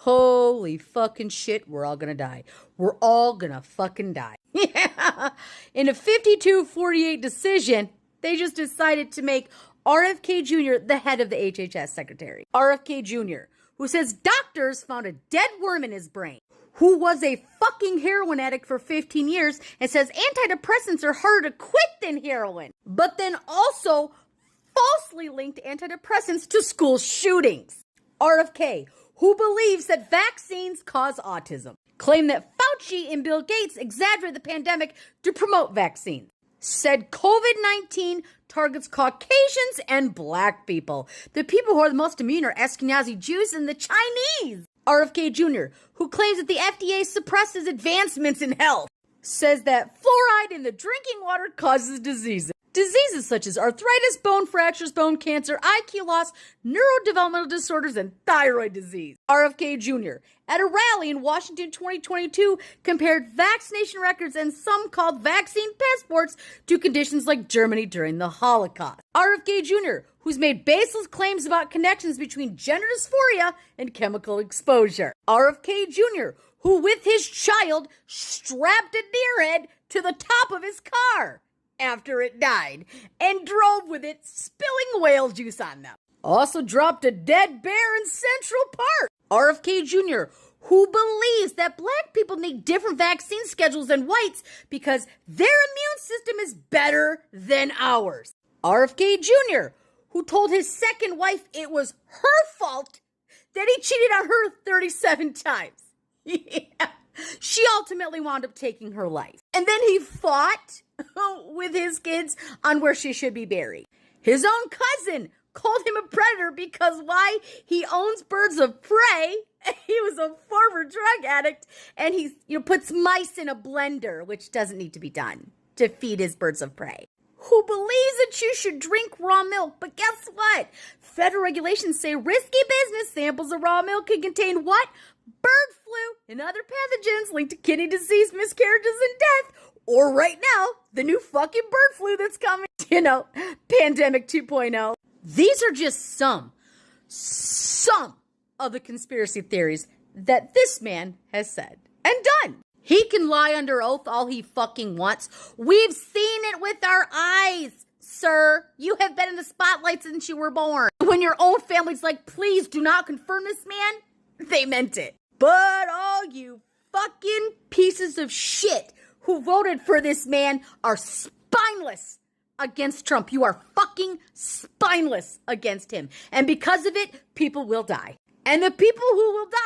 Holy fucking shit, we're all gonna die. We're all gonna fucking die. Yeah. In a 52-48 decision, they just decided to make RFK Jr. the head of the HHS Secretary. RFK Jr., who says doctors found a dead worm in his brain, who was a fucking heroin addict for 15 years and says antidepressants are harder to quit than heroin, but then also falsely linked antidepressants to school shootings. RFK, who believes that vaccines cause autism, claimed that Fauci and Bill Gates exaggerated the pandemic to promote vaccines, said COVID-19 targets Caucasians and black people. The people who are the most immune are Ashkenazi Jews and the Chinese. RFK Jr., who claims that the FDA suppresses advancements in health, says that fluoride in the drinking water causes diseases. Diseases such as arthritis, bone fractures, bone cancer, IQ loss, neurodevelopmental disorders, and thyroid disease. RFK Jr., at a rally in Washington 2022, compared vaccination records and some called vaccine passports to conditions like Germany during the Holocaust. RFK Jr., who's made baseless claims about connections between gender dysphoria and chemical exposure. RFK Jr., who with his child strapped a deer head to the top of his car after it died and drove with it, spilling whale juice on them. Also dropped a dead bear in Central Park. RFK Jr., who believes that black people need different vaccine schedules than whites because their immune system is better than ours. RFK Jr., who told his second wife it was her fault that he cheated on her 37 times. Yeah. She ultimately wound up taking her life. And then he fought with his kids on where she should be buried. His own cousin called him a predator because why? He owns birds of prey. He was a former drug addict and he puts mice in a blender, which doesn't need to be done, to feed his birds of prey. Who believes that you should drink raw milk. But guess what? Federal regulations say risky business samples of raw milk can contain what? Bird flu and other pathogens linked to kidney disease, miscarriages, and death. Or right now, the new fucking bird flu that's coming. Pandemic 2.0. These are just some of the conspiracy theories that this man has said and done. He can lie under oath all he fucking wants. We've seen it with our eyes, sir. You have been in the spotlight since you were born. When your own family's like, please do not confirm this man, they meant it. But all you fucking pieces of shit who voted for this man are spineless against Trump. You are fucking spineless against him. And because of it, people will die. And the people who will die